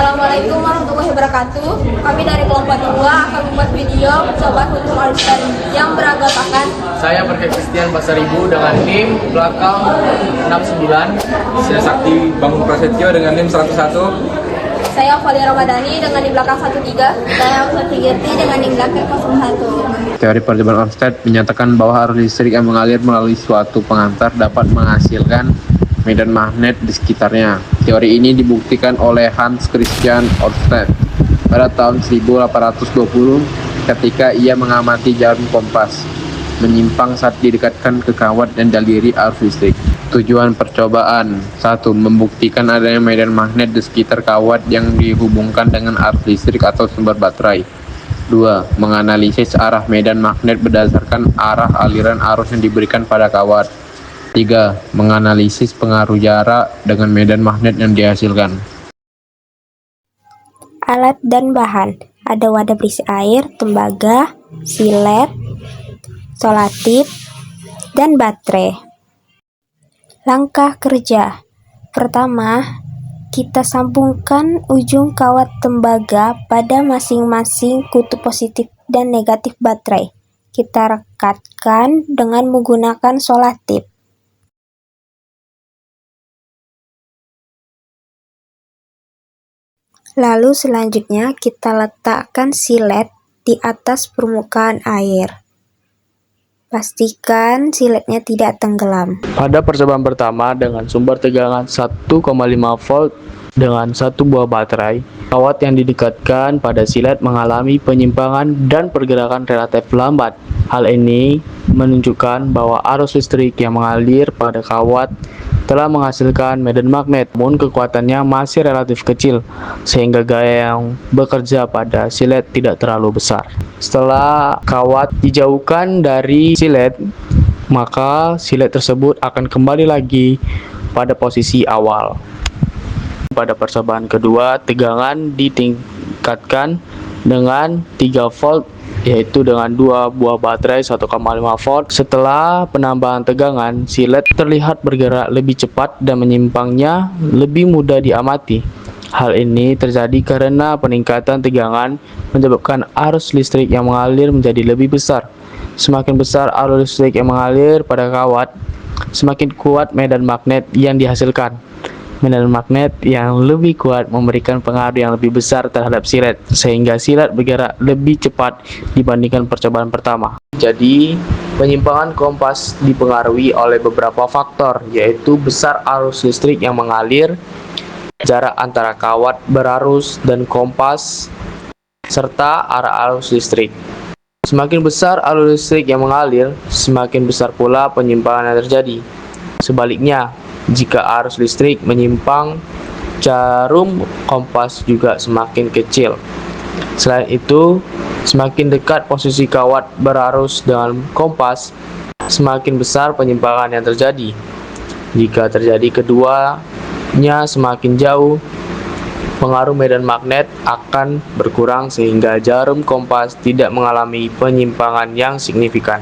Assalamualaikum warahmatullahi wabarakatuh. Kami dari kelompok 2 akan membuat video percobaan hitung arus listrik yang beranggotakan Saya Perke Christian Pasaribu dengan NIM belakang 69. Saya Sakti Bangun Prasetyo dengan NIM 101. saya Fali Ramadhani dengan di belakang 13. Saya Ustadz Tirti dengan di belakang 01. Teori percobaan Oersted menyatakan bahwa arus listrik yang mengalir melalui suatu pengantar dapat menghasilkan medan magnet di sekitarnya. Teori ini dibuktikan oleh Hans Christian Oersted pada tahun 1820 ketika ia mengamati jarum kompas menyimpang saat didekatkan ke kawat dan daliri arus listrik. Tujuan percobaan: 1. Membuktikan adanya medan magnet di sekitar kawat yang dihubungkan dengan arus listrik atau sumber baterai. 2. Menganalisis arah medan magnet berdasarkan arah aliran arus yang diberikan pada kawat. 3. Menganalisis pengaruh jarak dengan medan magnet yang dihasilkan. Alat dan bahan: ada wadah berisi air, tembaga, silet, solatip, dan baterai. Langkah kerja: pertama, kita sambungkan ujung kawat tembaga pada masing-masing kutub positif dan negatif baterai. Kita rekatkan dengan menggunakan solatip. Lalu selanjutnya kita letakkan silet di atas permukaan air. Pastikan siletnya tidak tenggelam. Pada percobaan pertama dengan sumber tegangan 1,5 volt dengan satu buah baterai, kawat yang didekatkan pada silet mengalami penyimpangan dan pergerakan relatif lambat. Hal ini menunjukkan bahwa arus listrik yang mengalir pada kawat telah menghasilkan medan magnet, namun kekuatannya masih relatif kecil, sehingga gaya yang bekerja pada silet tidak terlalu besar. Setelah kawat dijauhkan dari silet, maka silet tersebut akan kembali lagi pada posisi awal. Pada percobaan kedua, tegangan ditingkatkan dengan 3 volt, yaitu dengan dua buah baterai 1,5 volt. Setelah penambahan tegangan, silet terlihat bergerak lebih cepat dan menyimpangnya lebih mudah diamati. Hal ini terjadi karena peningkatan tegangan menyebabkan arus listrik yang mengalir menjadi lebih besar. Semakin besar arus listrik yang mengalir pada kawat, semakin kuat medan magnet yang dihasilkan. Medan magnet yang lebih kuat memberikan pengaruh yang lebih besar terhadap silet, sehingga silet bergerak lebih cepat dibandingkan percobaan pertama. Jadi, penyimpangan kompas dipengaruhi oleh beberapa faktor, yaitu besar arus listrik yang mengalir, jarak antara kawat berarus dan kompas, serta arah arus listrik. Semakin besar arus listrik yang mengalir, semakin besar pula penyimpangan yang terjadi. Sebaliknya, jika arus listrik menyimpang, jarum kompas juga semakin kecil. Selain itu, semakin dekat posisi kawat berarus dengan kompas, semakin besar penyimpangan yang terjadi. Jika terjadi keduanya semakin jauh, pengaruh medan magnet akan berkurang sehingga jarum kompas tidak mengalami penyimpangan yang signifikan.